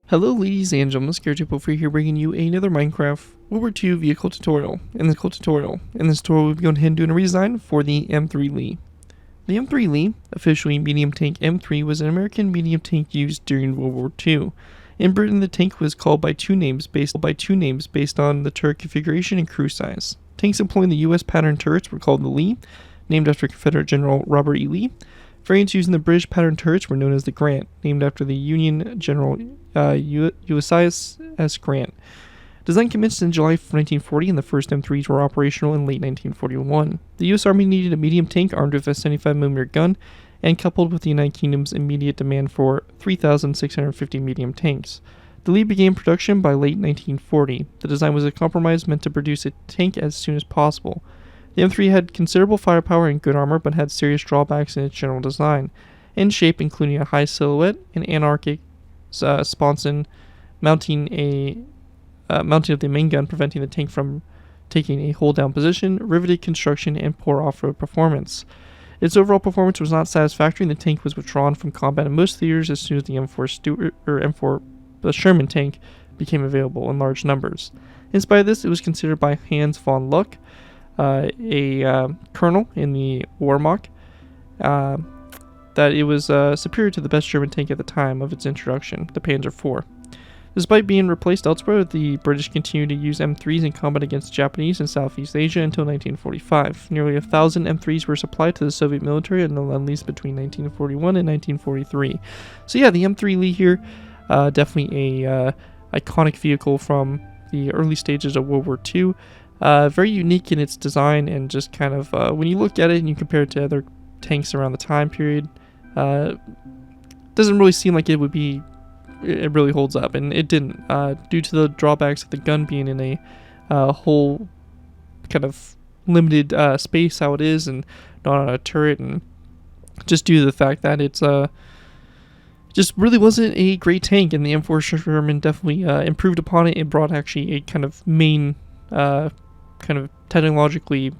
Hello ladies and gentlemen, ScareTip4 here bringing you another Minecraft World War II vehicle tutorial. In this tutorial, we'll be going ahead and doing a redesign for the M3 Lee. The M3 Lee, officially medium tank M3, was an American medium tank used during World War II. In Britain, the tank was called by two names based on the turret configuration and crew size. Tanks employing the US pattern turrets were called the Lee, named after Confederate General Robert E. Lee. Variants using the British pattern turrets were known as the Grant, named after the Union General Ulysses S. Grant. Design commenced in July 1940, and the first M3s were operational in late 1941. The U.S. Army needed a medium tank armed with a 75mm gun, and coupled with the United Kingdom's immediate demand for 3,650 medium tanks. The Lee began production by late 1940. The design was a compromise meant to produce a tank as soon as possible. The M3 had considerable firepower and good armor, but had serious drawbacks in its general design and shape, including a high silhouette, an anarchic sponson mounting of the main gun, preventing the tank from taking a hold-down position, riveted construction, and poor off-road performance. Its overall performance was not satisfactory, and the tank was withdrawn from combat in most theaters as soon as the M4 Sherman tank became available in large numbers. In spite of this, it was considered by Hans von Luck, a colonel in the Wehrmacht, that it was superior to the best German tank at the time of its introduction, the Panzer IV. Despite being replaced elsewhere, the British continued to use M3s in combat against Japanese in Southeast Asia until 1945. Nearly 1,000 M3s were supplied to the Soviet military at least between 1941 and 1943. So yeah, the M3 Lee here, definitely a iconic vehicle from the early stages of World War II. Very unique in its design, and just kind of, when you look at it and you compare it to other tanks around the time period, doesn't really seem like it really holds up, and it didn't, due to the drawbacks of the gun being in a whole kind of limited space how it is, and not on a turret, and just due to the fact that it's just really wasn't a great tank, and the M4 Sherman definitely improved upon it. It brought actually a kind of main kind of technologically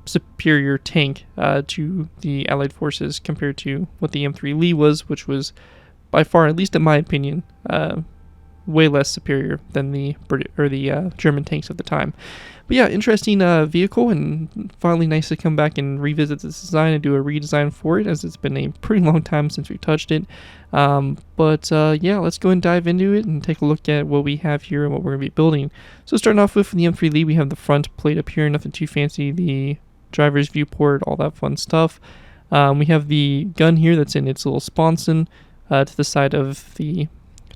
superior tank to the Allied forces compared to what the M3 Lee was, which was by far, at least in my opinion, way less superior than the German tanks of the time. But yeah, interesting vehicle, and finally nice to come back and revisit this design and do a redesign for it, as it's been a pretty long time since we touched it. Yeah, let's go and dive into it and take a look at what we have here and what we're going to be building. So starting off with the M3 Lee, we have the front plate up here, nothing too fancy, the driver's viewport, all that fun stuff. We have the gun here that's in its little sponson to the side of the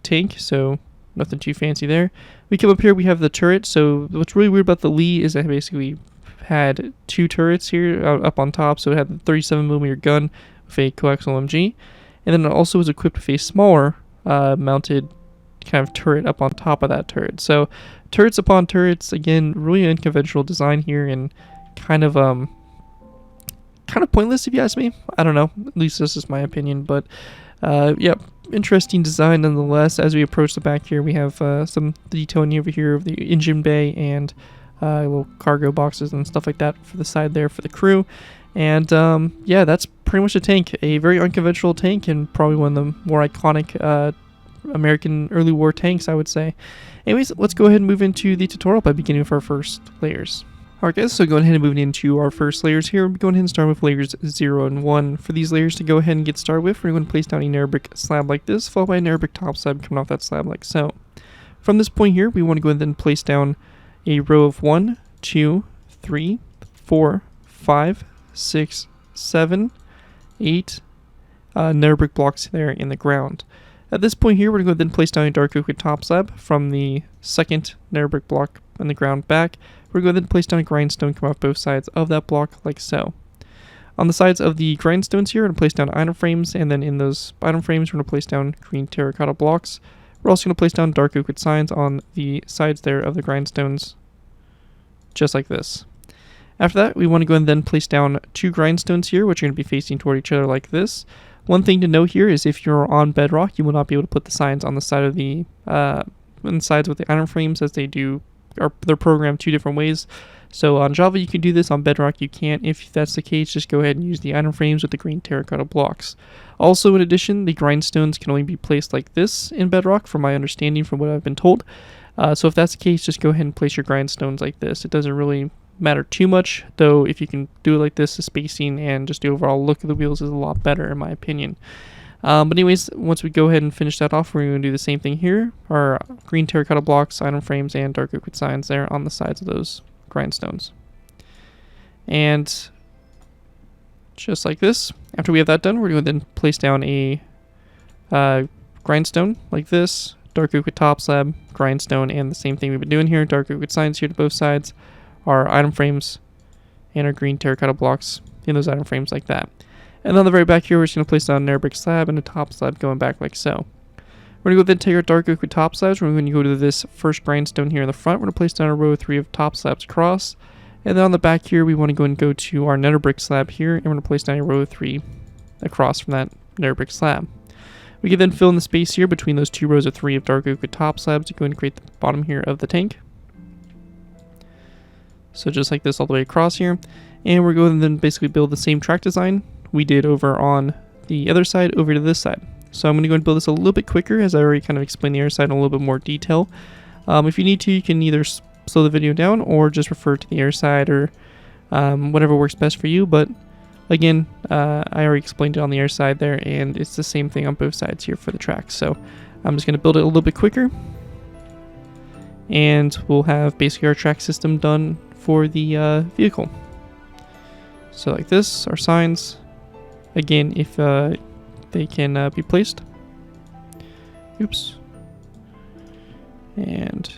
tank, so nothing too fancy there. We come up here, we have the turret. So what's really weird about the Lee is that it basically had two turrets here up on top. So it had the 37mm gun with a coaxial MG, and then it also was equipped with a smaller mounted kind of turret up on top of that turret. So turrets upon turrets, again, really unconventional design here, and kind of pointless if you ask me. I don't know, at least this is my opinion, but yeah, interesting design nonetheless. As we approach the back here, we have some detailing over here of the engine bay and little cargo boxes and stuff like that for the side there for the crew. And yeah, that's pretty much a tank. A very unconventional tank, and probably one of the more iconic American early war tanks, I would say. Anyways, let's go ahead and move into the tutorial by beginning with our first layers. Alright guys, so going ahead and moving into our first layers here, we're going ahead and start with layers 0 and 1. For these layers to go ahead and get started with, we're going to place down a narrow brick slab like this, followed by a narrow brick top slab coming off that slab like so. From this point here, we want to go ahead and place down a row of 1, 2, 3, 4, 5, 6, 7, 8 narrow brick blocks there in the ground. At this point here, we're going to go ahead and place down a dark oak top slab from the second narrow brick block in the ground back. We're going to then place down a grindstone come off both sides of that block like so. On the sides of the grindstones here, we're going to place down item frames, and then in those item frames, we're going to place down green terracotta blocks. We're also going to place down dark oak signs on the sides there of the grindstones, just like this. After that, we want to go and then place down two grindstones here, which are going to be facing toward each other like this. One thing to note here is if you're on bedrock, you will not be able to put the signs on the side of the sides with the item frames, as they're programmed two different ways. So on Java you can do this, on Bedrock you can't. If that's the case, just go ahead and use the item frames with the green terracotta blocks. Also, in addition, the grindstones can only be placed like this in Bedrock, from my understanding, from what I've been told. So if that's the case, just go ahead and place your grindstones like this. It doesn't really matter too much, though if you can do it like this, the spacing and just the overall look of the wheels is a lot better in my opinion. But anyways, once we go ahead and finish that off, we're going to do the same thing here. Our green terracotta blocks, item frames, and dark oak with signs there on the sides of those grindstones. And just like this, after we have that done, we're going to then place down a grindstone like this, dark oak with top slab, grindstone, and the same thing we've been doing here, dark oak with signs here to both sides, our item frames, and our green terracotta blocks in those item frames like that. And on the very back here, we're just going to place down an air brick slab and a top slab going back like so. We're going to go then take our dark oak with top slabs. We're going to go to this first grindstone here in the front. We're going to place down a row of 3 of top slabs across. And then on the back here, we want to go and go to our nether brick slab here, and we're going to place down a row of 3 across from that nether brick slab. We can then fill in the space here between those 2 rows of 3 of dark oak with top slabs to go and create the bottom here of the tank. So just like this all the way across here. And we're going to then basically build the same track design we did over on the other side over to this side. So I'm going to go and build this a little bit quicker, as I already kind of explained the other side in a little bit more detail. If you need to, you can either slow the video down or just refer to the air side, or whatever works best for you. But again, I already explained it on the air side there, and it's the same thing on both sides here for the track. So I'm just going to build it a little bit quicker, and we'll have basically our track system done for the vehicle. So like this, our signs, again, if they can be placed. Oops. And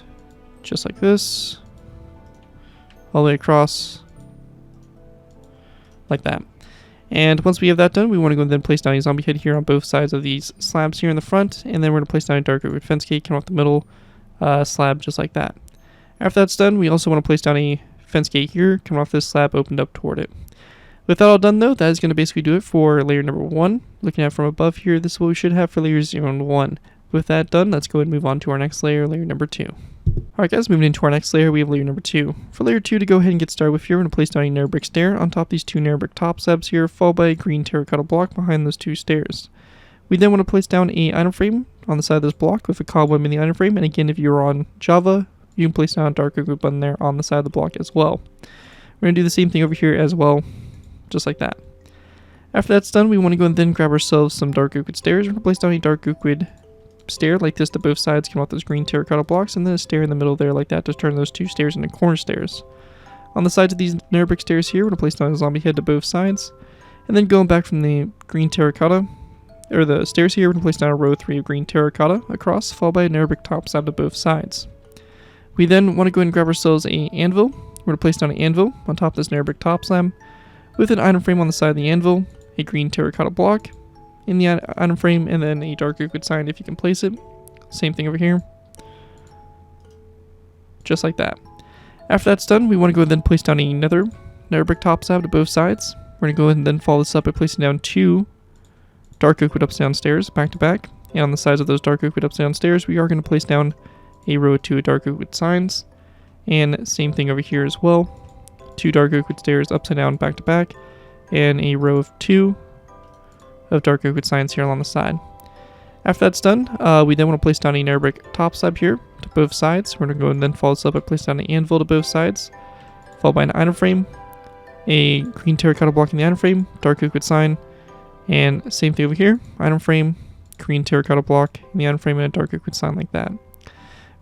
just like this, all the way across, like that. And once we have that done, we want to go and then place down a zombie head here on both sides of these slabs here in the front, and then we're going to place down a dark oak fence gate coming off the middle slab just like that. After that's done, we also want to place down a fence gate here coming off this slab opened up toward it. With that all done though, that is going to basically do it for layer number 1. Looking at it from above here, this is what we should have for layers 0 and 1. With that done, let's go ahead and move on to our next layer, layer number 2. Alright guys, moving into our next layer, we have layer number 2. For layer 2, to go ahead and get started with here, we're going to place down a nether brick stair on top of these 2 nether brick top slabs here, followed by a green terracotta block behind those 2 stairs. We then want to place down a item frame on the side of this block with a cobweb in the item frame, and again, if you're on Java, you can place down a dark oak button there on the side of the block as well. We're going to do the same thing over here as well, just like that. After that's done, we want to go and then grab ourselves some dark oak stairs. We're going to place down a dark oak stair like this to both sides, come off those green terracotta blocks, and then a stair in the middle there like that to turn those 2 stairs into corner stairs. On the sides of these nether brick stairs here, we're going to place down a zombie head to both sides, and then going back from the green terracotta, or the stairs here, we're going to place down a row of 3 of green terracotta across, followed by a nether brick top slab to both sides. We then want to go ahead and grab ourselves an anvil. We're going to place down an anvil on top of this nether brick top slab, with an item frame on the side of the anvil, a green terracotta block in the item frame, and then a dark oak sign if you can place it. Same thing over here. Just like that. After that's done, we want to go ahead and then place down another nether brick top slab to both sides. We're going to go ahead and then follow this up by placing down 2 dark oak wood upside down stairs back to back. And on the sides of those dark oak wood upside down stairs, we are going to place down a row of 2 dark oak wood signs. And same thing over here as well. 2 dark oak wood stairs upside down back to back, and a row of 2 of dark oak signs here along the side. After that's done, we then want to place down a nether brick top slab here to both sides. We're going to go and then follow this up by place down an anvil to both sides, followed by an item frame, a green terracotta block in the item frame, dark oak sign, and same thing over here, item frame, green terracotta block in the item frame, and a dark oak sign like that.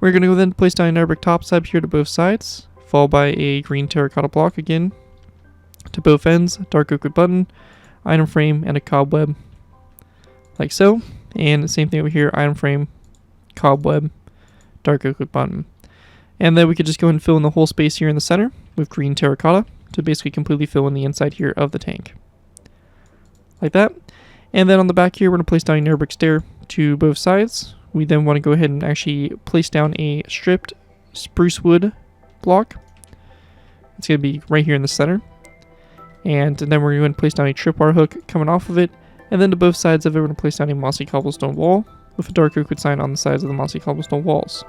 We're going to go then place down a nether brick top slab here to both sides, followed by a green terracotta block again to both ends, dark oak button, item frame, and a cobweb like so. And the same thing over here, item frame, cobweb, dark oak button. And then we could just go ahead and fill in the whole space here in the center with green terracotta to basically completely fill in the inside here of the tank. Like that. And then on the back here, we're going to place down a nether brick stair to both sides. We then want to go ahead and actually place down a stripped spruce wood block. It's going to be right here in the center. And then we're going to place down a tripwire hook coming off of it. And then to both sides of it, we're going to place down a mossy cobblestone wall with a dark oak sign on the sides of the mossy cobblestone walls.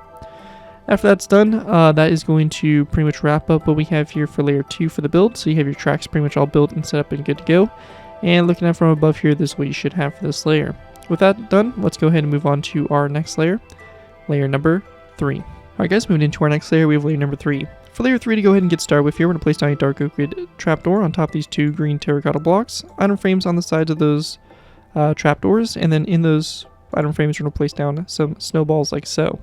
After that's done, that is going to pretty much wrap up what we have here for layer 2 for the build. So you have your tracks pretty much all built and set up and good to go. And looking at from above here, this is what you should have for this layer. With that done, let's go ahead and move on to our next layer, layer number 3. Alright guys, moving into our next layer, we have layer number 3. For layer 3 to go ahead and get started with here, we're going to place down a dark oak wood trapdoor on top of these 2 green terracotta blocks, item frames on the sides of those trapdoors, and then in those item frames we're going to place down some snowballs like so.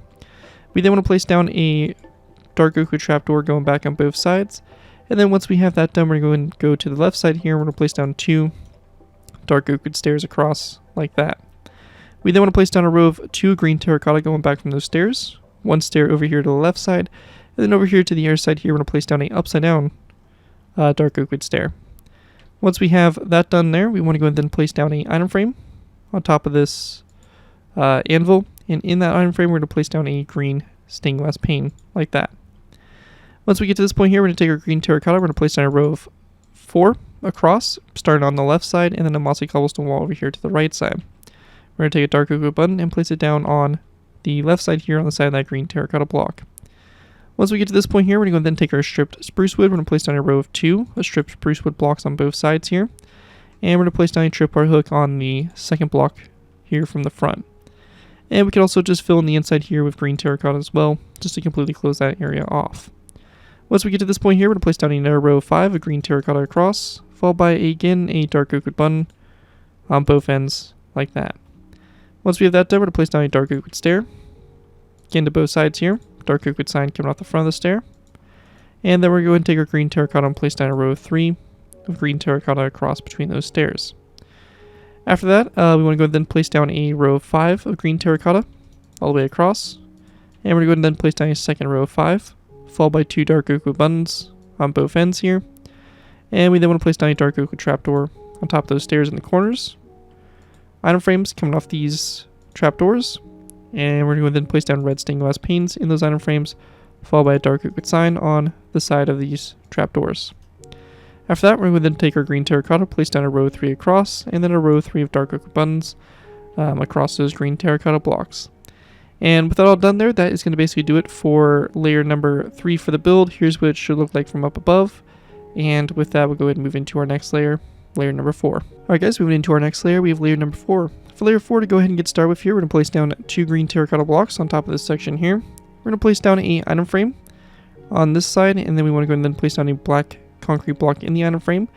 We then want to place down a dark oak wood trapdoor going back on both sides, and then once we have that done, we're going to go to the left side here, we're going to place down 2 dark oak wood stairs across like that. We then want to place down a row of 2 green terracotta going back from those stairs, 1 stair over here to the left side, and then over here to the other side here, we're going to place down a upside down dark oak wood stair. Once we have that done there, we want to go ahead and place down a item frame on top of this anvil, and in that item frame, we're going to place down a green stained glass pane like that. Once we get to this point here, we're going to take our green terracotta, we're going to place down a row of 4 across, starting on the left side, and then a mossy cobblestone wall over here to the right side. We're going to take a dark oak wood button and place it down on the left side here on the side of that green terracotta block. Once we get to this point here, we're going to go and then take our stripped spruce wood. We're going to place down a row of 2 stripped spruce wood blocks on both sides here. And we're going to place down a tripwire hook on the second block here from the front. And we can also just fill in the inside here with green terracotta as well, just to completely close that area off. Once we get to this point here, we're going to place down another row of 5 of green terracotta across, followed by, again, a dark oak wood button on both ends like that. Once we have that done, we're going to place down a dark oak wood stair, again to both sides here. Dark oak wood sign coming off the front of the stair. And then we're going to take our green terracotta and place down a row of 3 of green terracotta across between those stairs. After that, we want to go and then place down a row of 5 of green terracotta all the way across. And we're going to go and then place down a second row of 5, followed by 2 dark oak wood buttons on both ends here. And we then want to place down a dark oak wood trapdoor on top of those stairs in the corners. Item frames coming off these trapdoors. And we're going to then place down red stained glass panes in those item frames, followed by a dark oak wood sign on the side of these trapdoors. After that, we're going to then take our green terracotta, place down a row 3 across, and then a row 3 of dark oak wood buttons across those green terracotta blocks. And with that all done there, that is going to basically do it for layer number 3 for the build. Here's what it should look like from up above. And with that, we'll go ahead and move into our next layer, layer number 4. Alright guys, moving into our next layer, we have layer number 4. For layer 4 to go ahead and get started with here, we're going to place down 2 green terracotta blocks on top of this section here. We're going to place down a item frame on this side, and then we want to go and then place down a black concrete block in the item frame.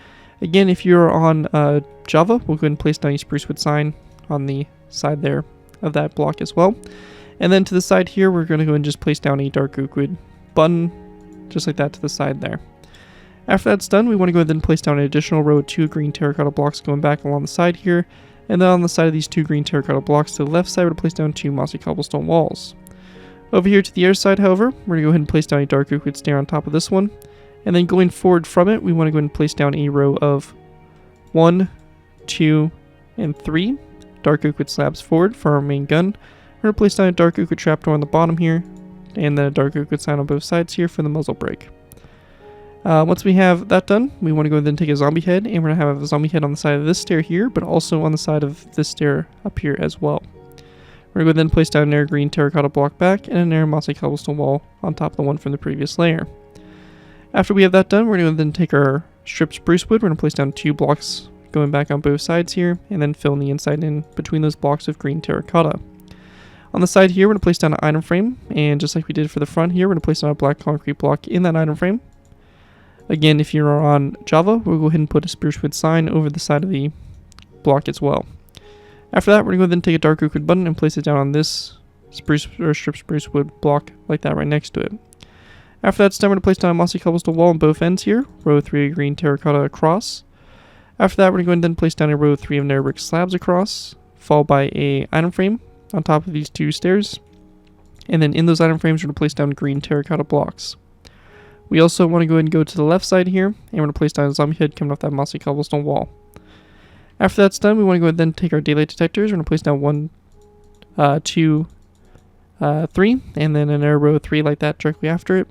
Again, if you're on Java, we'll go ahead and place down a spruce wood sign on the side there of that block as well. And then to the side here, we're going to go and just place down a dark oak wood button, just like that to the side there. After that's done, we want to go ahead and place down an additional row of 2 green terracotta blocks going back along the side here. And then on the side of these 2 green terracotta blocks to the left side, we're going to place down 2 mossy cobblestone walls. Over here to the other side, however, we're going to go ahead and place down a dark oak wood stair on top of this one. And then going forward from it, we want to go ahead and place down a row of 1, 2, and 3 dark oak wood slabs forward for our main gun. We're going to place down a dark oak wood trapdoor on the bottom here, and then a dark oak wood sign on both sides here for the muzzle brake. Once we have that done, we want to go and then take a zombie head, and we're going to have a zombie head on the side of this stair here, but also on the side of this stair up here as well. We're going to then place down an air green terracotta block back and an air mossy cobblestone wall on top of the one from the previous layer. After we have that done, we're going to then take our stripped spruce wood, we're going to place down 2 blocks going back on both sides here, and then fill in the inside in between those blocks of green terracotta. On the side here, we're going to place down an item frame, and just like we did for the front here, we're going to place down a black concrete block in that item frame. Again, if you're on Java, we'll go ahead and put a spruce wood sign over the side of the block as well. After that, we're going to go then take a dark oak wood button and place it down on this spruce or stripped spruce wood block like that right next to it. After that's done, we're going to place down a mossy cobblestone wall on both ends here, row 3 of green terracotta across. After that, we're going to go and then place down a row 3 of nether brick slabs across, followed by a item frame on top of these 2 stairs. And then in those item frames, we're going to place down green terracotta blocks. We also want to go ahead and go to the left side here, and we're going to place down a zombie head coming off that mossy cobblestone wall. After that's done, we want to go ahead and then take our daylight detectors. We're going to place down 1, 2, 3, and then another row 3 like that directly after it.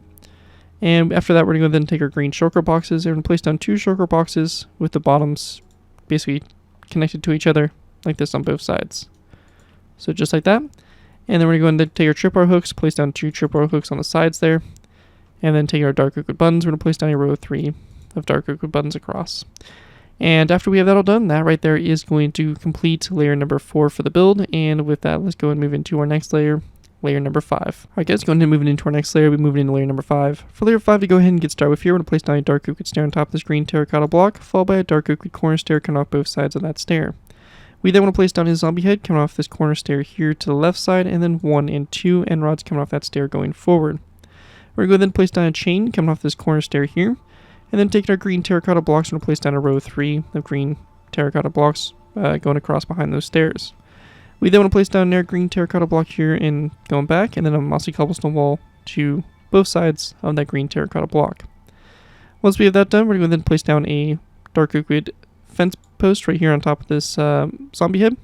And after that, we're going to go then take our green shulker boxes. We're going to place down 2 shulker boxes with the bottoms basically connected to each other like this on both sides. So just like that. And then we're going to take our tripwire hooks, place down 2 tripwire hooks on the sides there. And then take our dark oak wood buttons, we're going to place down a row of 3 of dark oak wood buttons across. And after we have that all done, that right there is going to complete layer number 4 for the build. And with that, let's go and move into our next layer, layer number 5. Alright guys, going ahead and moving into our next layer, we're moving into layer number 5. For layer 5 to go ahead and get started with here, we're going to place down a dark oak wood stair on top of this green terracotta block, followed by a dark oak wood corner stair coming off both sides of that stair. We then want to place down a zombie head coming off this corner stair here to the left side, and then 1 and 2 end rods coming off that stair going forward. We're going to then place down a chain coming off this corner stair here, and then taking our green terracotta blocks, we're going to place down a row of 3 of green terracotta blocks going across behind those stairs. We then want to place down a green terracotta block here and going back, and then a mossy cobblestone wall to both sides of that green terracotta block. Once we have that done, we're going to then place down a dark oak wood fence post right here on top of this zombie head.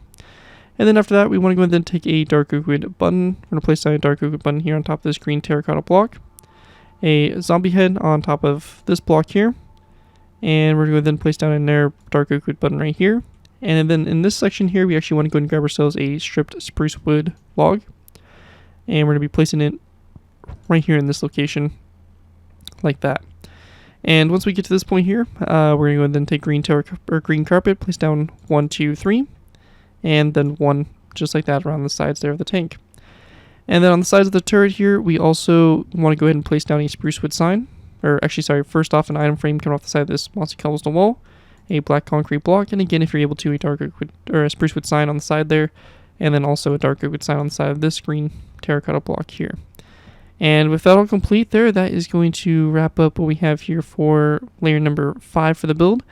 And then after that, we want to go ahead and take a dark oak wood button. We're going to place down a dark oak wood button here on top of this green terracotta block. A zombie head on top of this block here. And we're going to then place down another dark oak wood button right here. And then in this section here, we actually want to go and grab ourselves a stripped spruce wood log. And we're going to be placing it right here in this location, like that. And once we get to this point here, we're going to go and then take green carpet, place down 1, 2, 3, and then 1 just like that around the sides there of the tank. And then on the sides of the turret here, we also want to go ahead and place down a spruce wood sign. Or actually, sorry, first off an item frame coming off the side of this mossy cobblestone wall, a black concrete block, and again, if you're able to, a dark oak wood, or a spruce wood sign on the side there, and then also a dark oak wood sign on the side of this green terracotta block here. And with that all complete there, that is going to wrap up what we have here for layer number 5 for the build.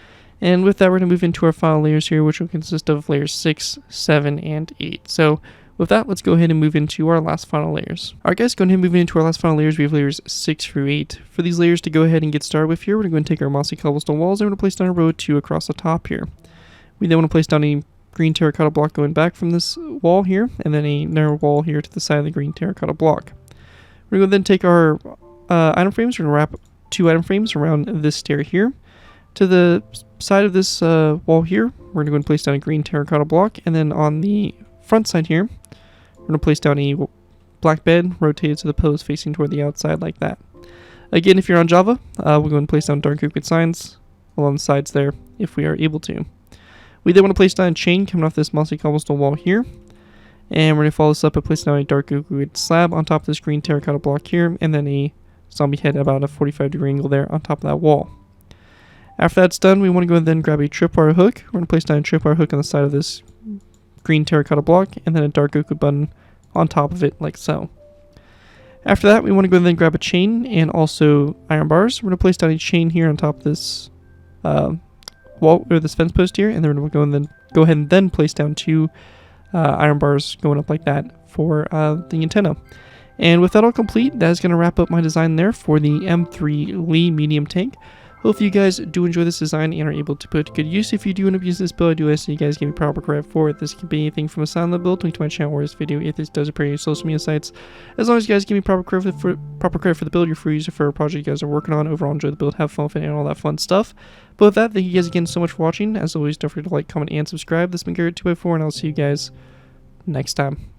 And with that, we're going to move into our final layers here, which will consist of layers 6, 7, and 8. So with that, let's go ahead and move into our last final layers. Alright guys, going ahead and moving into our last final layers, we have layers 6 through 8. For these layers to go ahead and get started with here, we're going to take our mossy cobblestone walls and we're going to place down a row of 2 across the top here. We then want to place down a green terracotta block going back from this wall here, and then a narrow wall here to the side of the green terracotta block. We're going to then take our item frames. We're going to wrap 2 item frames around this stair here. To the side of this wall here, we're going to go and place down a green terracotta block. And then on the front side here, we're going to place down a black bed rotated to the post facing toward the outside like that. Again, if you're on Java, we'll go and place down dark oak wood signs along the sides there if we are able to. We then want to place down a chain coming off this mossy cobblestone wall here. And we're going to follow this up by placing down a dark oak wood slab on top of this green terracotta block here, and then a zombie head about a 45-degree angle there on top of that wall. After that's done, we want to go and then grab a tripwire hook. We're going to place down a tripwire hook on the side of this green terracotta block, and then a dark oak wood button on top of it, like so. After that, we want to go and then grab a chain and also iron bars. We're going to place down a chain here on top of this wall, or this fence post here, and then we're going to go ahead and then place down 2 iron bars going up like that for the antenna. And with that all complete, that is going to wrap up my design there for the M3 Lee medium tank. Hope you guys do enjoy this design and are able to put to good use. If you do end up using this build, I do ask that you guys give me proper credit for it. This can be anything from a sound of the build, link to my channel or this video if this does appear on your social media sites. As long as you guys give me proper credit for the build, you're free user for a project you guys are working on. Overall, enjoy the build, have fun with it, and all that fun stuff. But with that, thank you guys again so much for watching. As always, don't forget to like, comment, and subscribe. This has been Garrett2x4, and I'll see you guys next time.